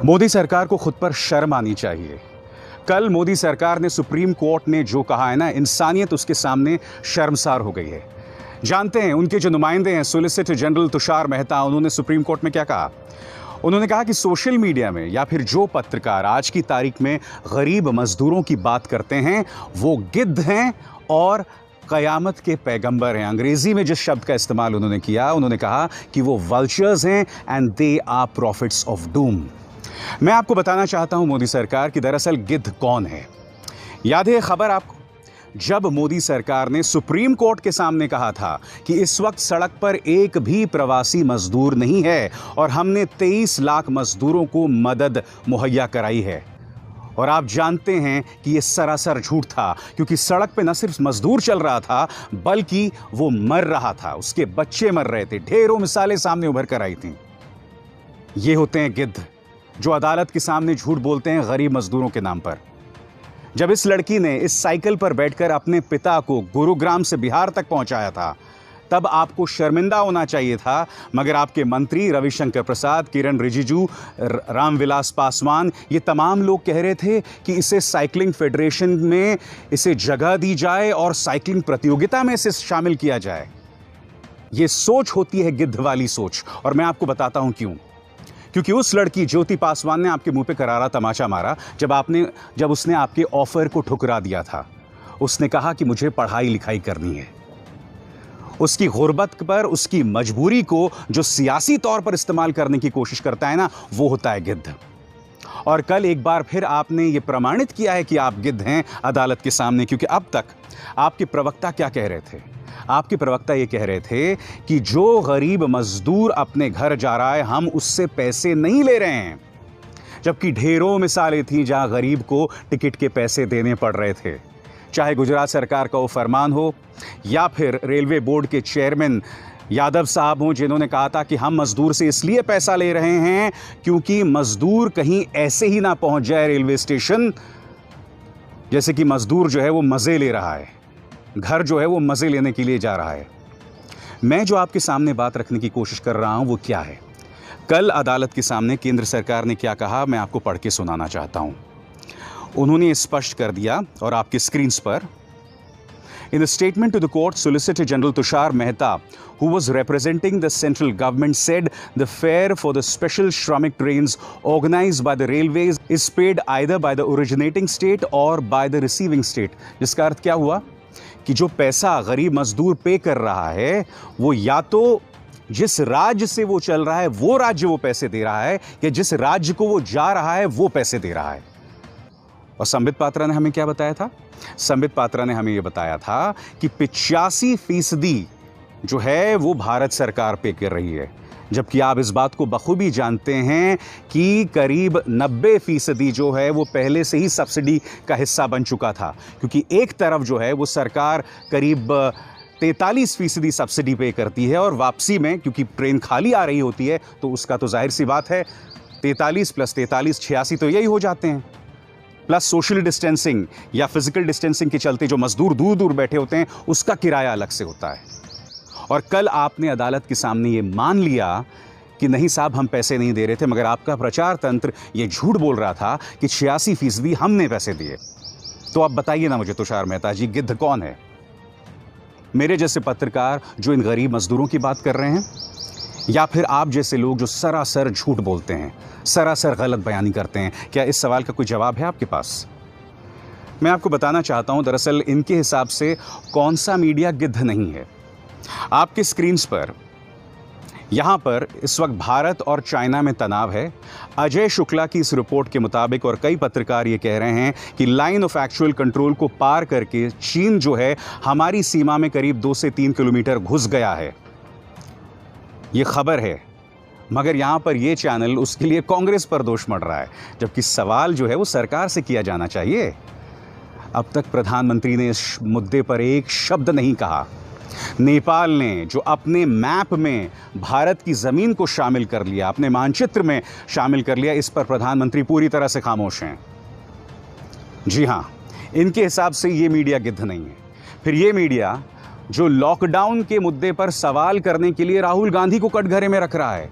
मोदी सरकार को खुद पर शर्म आनी चाहिए। कल मोदी सरकार ने सुप्रीम कोर्ट ने जो कहा है ना, इंसानियत उसके सामने शर्मसार हो गई है। जानते हैं उनके जो नुमाइंदे हैं सोलिसिटर जनरल तुषार मेहता, उन्होंने सुप्रीम कोर्ट में क्या कहा। उन्होंने कहा कि सोशल मीडिया में या फिर जो पत्रकार आज की तारीख में गरीब मजदूरों की बात करते हैं वो गिद्ध हैं और क़यामत के पैगंबर हैं। अंग्रेजी में जिस शब्द का इस्तेमाल उन्होंने किया, उन्होंने कहा कि वो वल्चर्स हैं and they are profits of doom. मैं आपको बताना चाहता हूं मोदी सरकार कि दरअसल गिद्ध कौन है। याद है खबर आपको, जब मोदी सरकार ने सुप्रीम कोर्ट के सामने कहा था कि इस वक्त सड़क पर एक भी प्रवासी मजदूर नहीं है और हमने 23 लाख मजदूरों को मदद मुहैया कराई है। और आप जानते हैं कि यह सरासर झूठ था, क्योंकि सड़क पे न सिर्फ मजदूर चल रहा था बल्कि वो मर रहा था, उसके बच्चे मर रहे थे। ढेरों मिसालें सामने उभर कर आई थीं। ये होते हैं गिद्ध जो अदालत के सामने झूठ बोलते हैं गरीब मजदूरों के नाम पर। जब इस लड़की ने इस साइकिल पर बैठकर अपने पिता को गुरुग्राम से बिहार तक पहुंचाया था, तब आपको शर्मिंदा होना चाहिए था, मगर आपके मंत्री रविशंकर प्रसाद, किरण रिजिजू, रामविलास पासवान, ये तमाम लोग कह रहे थे कि इसे साइकिलिंग फेडरेशन में इसे जगह दी जाए और साइकिलिंग प्रतियोगिता में इसे शामिल किया जाए। ये सोच होती है गिद्ध वाली सोच, और मैं आपको बताता हूं क्यों। क्योंकि उस लड़की ज्योति पासवान ने आपके मुंह पे करारा तमाचा मारा जब उसने आपके ऑफर को ठुकरा दिया था। उसने कहा कि मुझे पढ़ाई लिखाई करनी है। उसकी गुर्बत पर, उसकी मजबूरी को जो सियासी तौर पर इस्तेमाल करने की कोशिश करता है ना, वो होता है गिद्ध। और कल एक बार फिर आपने ये प्रमाणित किया है कि आप गिद्ध हैं अदालत के सामने, क्योंकि अब तक आपके प्रवक्ता क्या कह रहे थे। आपके प्रवक्ता ये कह रहे थे कि जो गरीब मजदूर अपने घर जा रहा है हम उससे पैसे नहीं ले रहे हैं, जबकि ढेरों मिसालें थी जहां गरीब को टिकट के पैसे देने पड़ रहे थे। चाहे गुजरात सरकार का वो फरमान हो या फिर रेलवे बोर्ड के चेयरमैन यादव साहब हों, जिन्होंने कहा था कि हम मजदूर से इसलिए पैसा ले रहे हैं क्योंकि मजदूर कहीं ऐसे ही ना पहुंच जाए रेलवे स्टेशन जैसे कि मजदूर जो है वो मज़े ले रहा है, घर जो है वो मज़े लेने के लिए जा रहा है। मैं जो आपके सामने बात रखने की कोशिश कर रहा हूं वो क्या है। कल अदालत के सामने केंद्र सरकार ने क्या कहा, मैं आपको पढ़ के सुनाना चाहता हूं। उन्होंने स्पष्ट कर दिया, और आपके स्क्रीन पर, In a statement to the court, Solicitor General Tushar Mehta, who was representing the central government, said the fare for the special Shramik trains organized by the railways is paid either by the originating state or by the receiving state. जिसका अर्थ क्या हुआ कि जो पैसा गरीब मजदूर पे कर रहा है वो या तो जिस राज्य से वो चल रहा है वो राज्य वो पैसे दे रहा है, या जिस राज्य को वो जा रहा है वो पैसे दे रहा है। और संबित पात्रा ने हमें क्या बताया था? संबित पात्रा ने हमें यह बताया था कि 85% जो है वो भारत सरकार पे कर रही है, जबकि आप इस बात को बखूबी जानते हैं कि करीब 90% जो है वो पहले से ही सब्सिडी का हिस्सा बन चुका था। क्योंकि एक तरफ जो है वो सरकार करीब 43% सब्सिडी पे करती है, और वापसी में क्योंकि ट्रेन खाली आ रही होती है तो उसका तो जाहिर सी बात है 43 + 43 86 तो यही हो जाते हैं, प्लस सोशल डिस्टेंसिंग या फिजिकल डिस्टेंसिंग के चलते जो मजदूर दूर दूर बैठे होते हैं उसका किराया अलग से होता है। और कल आपने अदालत के सामने ये मान लिया कि नहीं साहब हम पैसे नहीं दे रहे थे, मगर आपका प्रचार तंत्र ये झूठ बोल रहा था कि 86% हमने पैसे दिए। तो अब बताइए ना मुझे तुषार मेहता जी, गिद्ध कौन है? मेरे जैसे पत्रकार जो इन गरीब मजदूरों की बात कर रहे हैं, या फिर आप जैसे लोग जो सरासर झूठ बोलते हैं, सरासर गलत बयानी करते हैं? क्या इस सवाल का कोई जवाब है आपके पास? मैं आपको बताना चाहता हूं दरअसल इनके हिसाब से कौन सा मीडिया गिद्ध नहीं है। आपके स्क्रीन पर यहां पर इस वक्त भारत और चाइना में तनाव है। अजय शुक्ला की इस रिपोर्ट के मुताबिक, और कई पत्रकार ये कह रहे हैं कि लाइन ऑफ एक्चुअल कंट्रोल को पार करके चीन जो है हमारी सीमा में करीब 2 से 3 किलोमीटर घुस गया है। ये खबर है, मगर यहां पर यह चैनल उसके लिए कांग्रेस पर दोष मढ़ रहा है, जबकि सवाल जो है वो सरकार से किया जाना चाहिए। अब तक प्रधानमंत्री ने इस मुद्दे पर एक शब्द नहीं कहा। नेपाल ने जो अपने मैप में भारत की जमीन को शामिल कर लिया, अपने मानचित्र में शामिल कर लिया, इस पर प्रधानमंत्री पूरी तरह से खामोश हैं। जी हां, इनके हिसाब से ये मीडिया गिद्ध नहीं है। फिर ये मीडिया जो लॉकडाउन के मुद्दे पर सवाल करने के लिए राहुल गांधी को कटघरे में रख रहा है,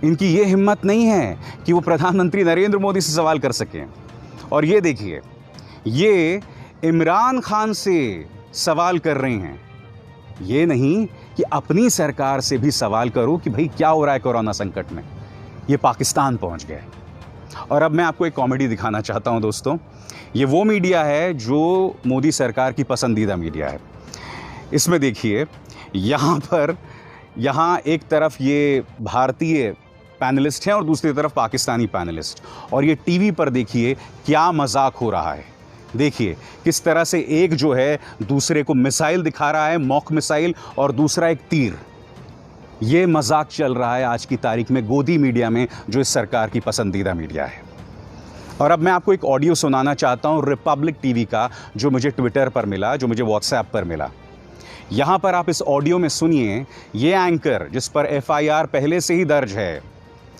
इनकी ये हिम्मत नहीं है कि वो प्रधानमंत्री नरेंद्र मोदी से सवाल कर सकें। और ये देखिए, ये इमरान खान से सवाल कर रहे हैं, ये नहीं कि अपनी सरकार से भी सवाल करो कि भाई क्या हो रहा है कोरोना संकट में। ये पाकिस्तान पहुंच गए। और अब मैं आपको एक कॉमेडी दिखाना चाहता हूं दोस्तों। ये वो मीडिया है जो मोदी सरकार की पसंदीदा मीडिया है। इसमें देखिए, यहाँ एक तरफ ये भारतीय पैनलिस्ट हैं और दूसरी तरफ पाकिस्तानी पैनलिस्ट, और ये टीवी पर देखिए क्या मजाक हो रहा है। देखिए किस तरह से एक जो है दूसरे को मिसाइल दिखा रहा है, मॉक मिसाइल, और दूसरा एक तीर। ये मजाक चल रहा है आज की तारीख में गोदी मीडिया में, जो इस सरकार की पसंदीदा मीडिया है। और अब मैं आपको एक ऑडियो सुनाना चाहता हूं रिपब्लिक टीवी का, जो मुझे ट्विटर पर मिला, जो मुझे व्हाट्सएप पर मिला। यहां पर आप इस ऑडियो में सुनिए, ये एंकर जिस पर एफआईआर पहले से ही दर्ज है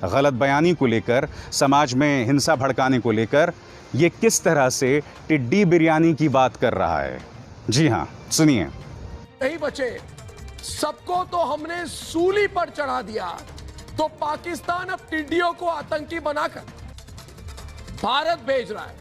गलत बयानी को लेकर, समाज में हिंसा भड़काने को लेकर, ये किस तरह से टिड्डी बिरयानी की बात कर रहा है। जी हां, सुनिए। नहीं बचे, सबको तो हमने सूली पर चढ़ा दिया, तो पाकिस्तान अब टिड्डियों को आतंकी बनाकर भारत भेज रहा है।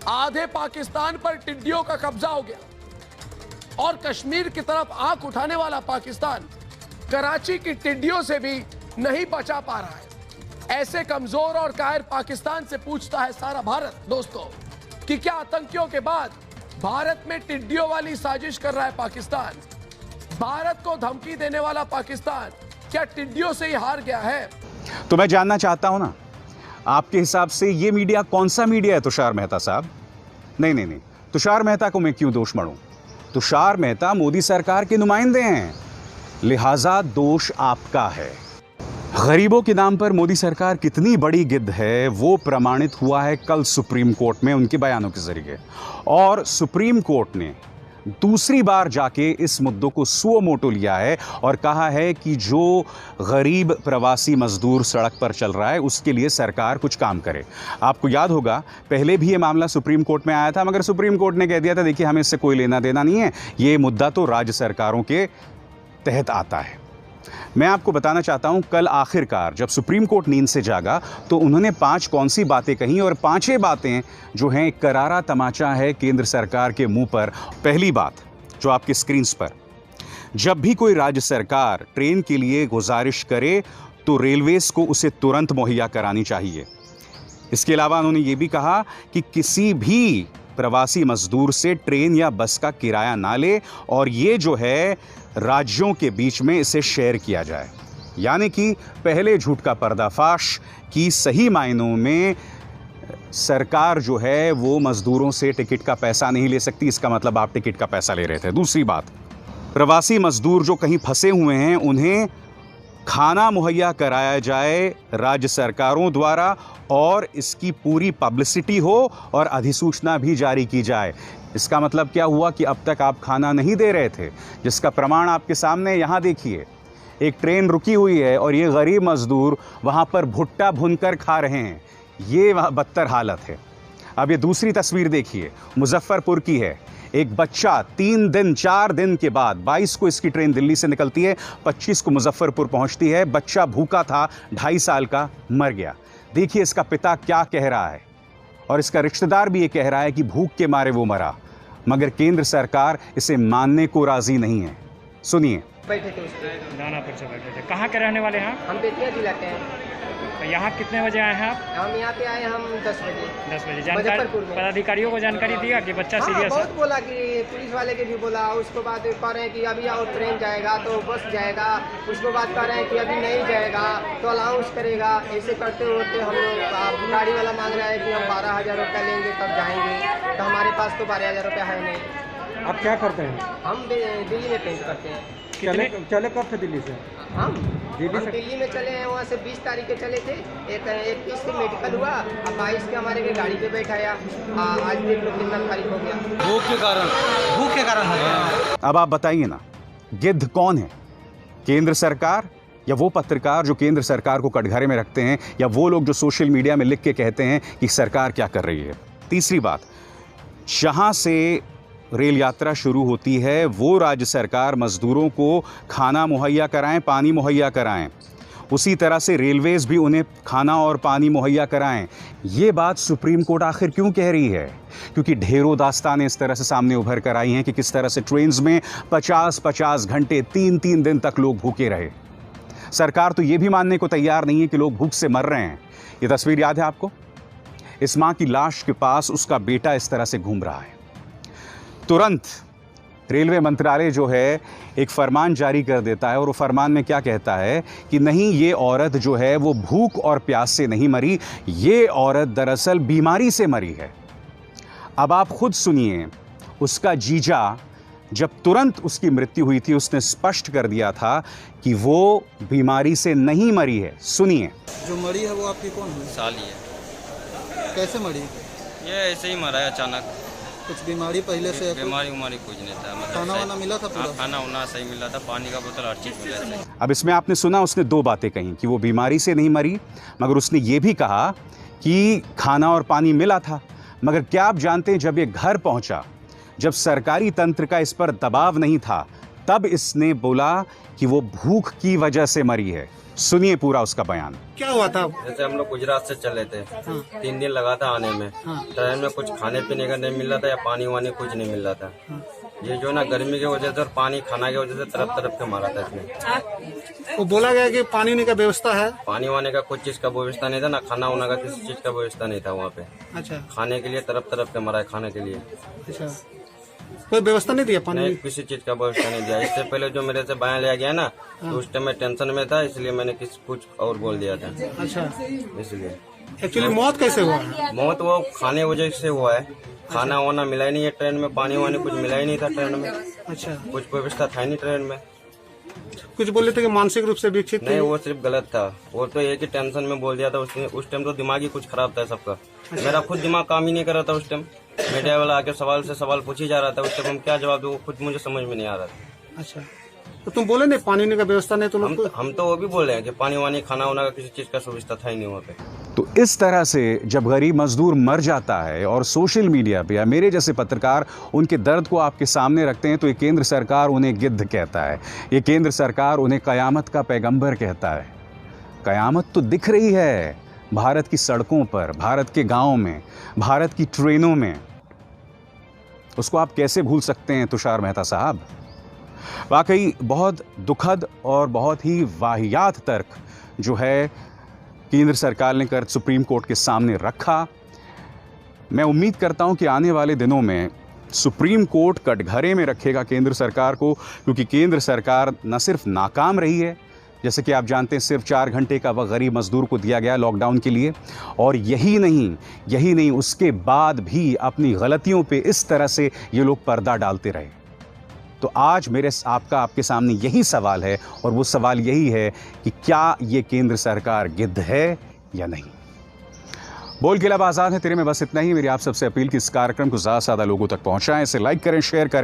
आधे पाकिस्तान पर टिड्डियों का कब्जा हो गया, और कश्मीर की तरफ आंख उठाने वाला पाकिस्तान कराची की टिड्डियों से भी नहीं बचा पा रहा है। ऐसे कमजोर और कायर पाकिस्तान से पूछता है सारा भारत दोस्तों कि क्या आतंकियों के बाद भारत में टिड्डियों वाली साजिश कर रहा है पाकिस्तान? भारत को धमकी देने वाला पाकिस्तान क्या टिड्डियों से ही हार गया है? तो मैं जानना चाहता हूं ना, आपके हिसाब से ये मीडिया कौन सा मीडिया है तुषार मेहता साहब? नहीं, तुषार मेहता को मैं क्यों दोष मढ़ूं? तुषार मेहता मोदी सरकार के नुमाइंदे हैं, लिहाजा दोष आपका है। गरीबों के नाम पर मोदी सरकार कितनी बड़ी गिद्ध है वो प्रमाणित हुआ है कल सुप्रीम कोर्ट में उनके बयानों के जरिए। और सुप्रीम कोर्ट ने दूसरी बार जाके इस मुद्दों को सुओ मोटो लिया है और कहा है कि जो गरीब प्रवासी मजदूर सड़क पर चल रहा है उसके लिए सरकार कुछ काम करे। आपको याद होगा पहले भी ये मामला सुप्रीम कोर्ट में आया था, मगर सुप्रीम कोर्ट ने कह दिया था देखिए हमें इससे कोई लेना देना नहीं है, ये मुद्दा तो राज्य सरकारों के तहत आता है। मैं आपको बताना चाहता हूं, कल आखिरकार जब सुप्रीम कोर्ट नींद से जागा तो उन्होंने 5 कौन सी बातें कही, और 5 बातें जो हैं एक करारा तमाचा है केंद्र सरकार के मुंह पर। पहली बात जो आपकी स्क्रीन पर, जब भी कोई राज्य सरकार ट्रेन के लिए गुजारिश करे तो रेलवेज को उसे तुरंत मुहैया करानी चाहिए। इसके अलावा उन्होंने ये भी कहा कि किसी भी प्रवासी मजदूर से ट्रेन या बस का किराया ना ले, और ये जो है राज्यों के बीच में इसे शेयर किया जाए। यानी कि पहले झूठ का पर्दाफाश कि सही मायनों में सरकार जो है वो मजदूरों से टिकट का पैसा नहीं ले सकती, इसका मतलब आप टिकट का पैसा ले रहे थे। दूसरी बात, प्रवासी मजदूर जो कहीं फंसे हुए हैं उन्हें खाना मुहैया कराया जाए राज्य सरकारों द्वारा, और इसकी पूरी पब्लिसिटी हो और अधिसूचना भी जारी की जाए। इसका मतलब क्या हुआ कि अब तक आप खाना नहीं दे रहे थे, जिसका प्रमाण आपके सामने यहाँ देखिए। एक ट्रेन रुकी हुई है और ये गरीब मजदूर वहाँ पर भुट्टा भुनकर खा रहे हैं, ये बदतर हालत है। अब ये दूसरी तस्वीर देखिए, मुजफ्फरपुर की है। एक बच्चा 3 दिन 4 दिन के बाद 22 को इसकी ट्रेन दिल्ली से निकलती है, 25 को मुजफ्फरपुर पहुंचती है। बच्चा भूखा था, 2.5 साल का, मर गया। देखिए इसका पिता क्या कह रहा है, और इसका रिश्तेदार भी ये कह रहा है कि भूख के मारे वो मरा, मगर केंद्र सरकार इसे मानने को राजी नहीं है। सुनिए। बैठे थे उसके दानापुर से बैठे थे। कहाँ के रहने वाले हैं आप? हम बेतिया जिला के हैं। तो यहाँ कितने बजे आए हैं आप? हम यहाँ पे आए हम 10 बजे। 10 बजे। जानकारी मुजफ्फरपुर में पदाधिकारियों को जानकारी दिया कि बच्चा सीरियस है? बहुत बोला कि पुलिस वाले के भी बोला, उसको बाद कह रहे हैं कि अभी और ट्रेन जाएगा तो बस जाएगा, उसको बाद कह रहे हैं कि अभी नहीं जाएगा तो अलाउंस करेगा। ऐसे करते होते हम लोग, गाड़ी वाला मांग रहा है कि हम 12,000 रुपया लेंगे तब जाएंगे, तो हमारे पास तो 12,000 रुपया है नहीं। आप क्या करते हैं? हम दिल्ली में पेंट करते हैं। चले कब थे दिल्ली से? हम दिल्ली में चले हैं, वहाँ से 20 तारीख के चले थे। 21 से मेडिकल हुआ, अब 22 के हमारे के गाड़ी पे बैठाया। आज देख लो कितना तारीख हो गया। भूख के कारण हो गया। अब आप बताइए ना, गिद्ध कौन है, केंद्र सरकार या वो पत्रकार जो केंद्र सरकार को कटघरे में रखते हैं, या वो लोग जो सोशल मीडिया में लिख के कहते हैं कि सरकार क्या कर रही है? तीसरी बात, जहां से रेल यात्रा शुरू होती है वो राज्य सरकार मजदूरों को खाना मुहैया कराएं, पानी मुहैया कराएं। उसी तरह से रेलवेज भी उन्हें खाना और पानी मुहैया कराएं। ये बात सुप्रीम कोर्ट आखिर क्यों कह रही है? क्योंकि ढेरों दास्तानें इस तरह से सामने उभर कर आई हैं कि किस तरह से ट्रेन्स में 50-50 घंटे 3-3 दिन तक लोग भूखे रहे। सरकार तो ये भी मानने को तैयार नहीं है कि लोग भूख से मर रहे हैं। ये तस्वीर याद है आपको? इस मां की लाश के पास उसका बेटा इस तरह से घूम रहा है। तुरंत रेलवे मंत्रालय जो है एक फरमान जारी कर देता है और वो फरमान में क्या कहता है कि नहीं, ये औरत जो है वो भूख और प्यास से नहीं मरी, ये औरत दरअसल बीमारी से मरी है। अब आप खुद सुनिए, उसका जीजा जब तुरंत उसकी मृत्यु हुई थी उसने स्पष्ट कर दिया था कि वो बीमारी से नहीं मरी है। सुनिए। जो मरी है वो आपकी कौन है? साली है। कैसे मरी? ये ऐसे ही मरा है अचानक। कुछ बीमारी पहले से? बीमारी उमारी कुछ नहीं था, मतलब खाना वाना मिला था पूरा? खाना वाना सही मिला था, पानी का बोतल हर चीज मिला था। अब इसमें आपने सुना, उसने दो बातें कही कि वो बीमारी से नहीं मरी, मगर उसने ये भी कहा कि खाना और पानी मिला था। मगर क्या आप जानते हैं, जब ये घर पहुंचा, जब सरकारी तंत्र का इस पर दबाव नहीं था, तब इसने बोला कि वो भूख की वजह से मरी है। सुनिए पूरा उसका बयान। क्या हुआ था? जैसे हम लोग गुजरात से चले थे, 3 दिन लगा था आने में। ट्रेन में कुछ खाने पीने का नहीं मिल रहा था या पानी वानी कुछ नहीं मिल रहा था। ये जो ना गर्मी की वजह से और पानी खाना की वजह से तरफ तरफ के मारा था इसने। वो बोला गया कि पानी वानी का व्यवस्था है? पानी वाने का कुछ चीज का व्यवस्था नहीं था, ना खाना वाना का किसी चीज का व्यवस्था नहीं था वहाँ पे। अच्छा। खाने के लिए तरफ तरफ के मारा है, खाने के लिए। अच्छा, कोई व्यवस्था नहीं दिया पानी? नहीं, किसी चीज का व्यवस्था नहीं दिया। इससे पहले जो मेरे से बयान लिया गया ना, तो उस टाइम मैं टेंशन में था, इसलिए मैंने कुछ और बोल दिया था। अच्छा, इसलिए एक्चुअली मौत कैसे हुआ है? मौत वो खाने वजह से हुआ है। खाना वाना मिला ही नहीं है ट्रेन में, पानी वानी कुछ मिला ही नहीं था ट्रेन में। अच्छा, कुछ व्यवस्था था ही नहीं ट्रेन में। कुछ बोले थे कि मानसिक रूप से विकसित नहीं, वो सिर्फ गलत था। वो तो एक ही टेंशन में बोल दिया था उसने। उस टाइम तो दिमाग ही कुछ खराब था सबका। मेरा खुद दिमाग काम ही नहीं कर रहा था उस टाइम। मीडिया वाला आके सवाल से सवाल पूछी जा रहा था, उस टाइम हम क्या जवाब दूं खुद मुझे समझ में नहीं आ रहा था। अच्छा, तो तुम बोले नहीं पानी वानी का व्यवस्था नहीं? तुम हम तो वो भी बोल रहे हैं कि पानी वानी खाना वाना का किसी चीज का सुविधा था ही नहीं वहाँ पे। तो इस तरह से जब गरीब मजदूर मर जाता है और सोशल मीडिया पे या मेरे जैसे पत्रकार उनके दर्द को आपके सामने रखते हैं, तो ये केंद्र सरकार उन्हें गिद्ध कहता है, ये केंद्र सरकार उन्हें कयामत का पैगंबर कहता है। कयामत तो दिख रही है भारत की सड़कों पर, भारत के गाँव में, भारत की ट्रेनों में। उसको आप कैसे भूल सकते हैं तुषार मेहता साहब? वाकई बहुत दुखद और बहुत ही वाहियात तर्क जो है केंद्र सरकार ने कर सुप्रीम कोर्ट के सामने रखा। मैं उम्मीद करता हूं कि आने वाले दिनों में सुप्रीम कोर्ट कटघरे में रखेगा केंद्र सरकार को, क्योंकि केंद्र सरकार न सिर्फ नाकाम रही है, जैसे कि आप जानते हैं सिर्फ 4 घंटे का वक्त गरीब मजदूर को दिया गया लॉकडाउन के लिए, और यही नहीं उसके बाद भी अपनी गलतियों पे इस तरह से ये लोग पर्दा डालते रहे। तो आज आपके सामने यही सवाल है, और वो सवाल यही है कि क्या ये केंद्र सरकार गिद्ध है या नहीं। बोल के लब आज़ाद है, तेरे में बस इतना ही। मेरी आप सबसे अपील कि इस कार्यक्रम को ज़्यादा से ज़्यादा लोगों तक पहुंचाएं, इसे लाइक करें, शेयर करें।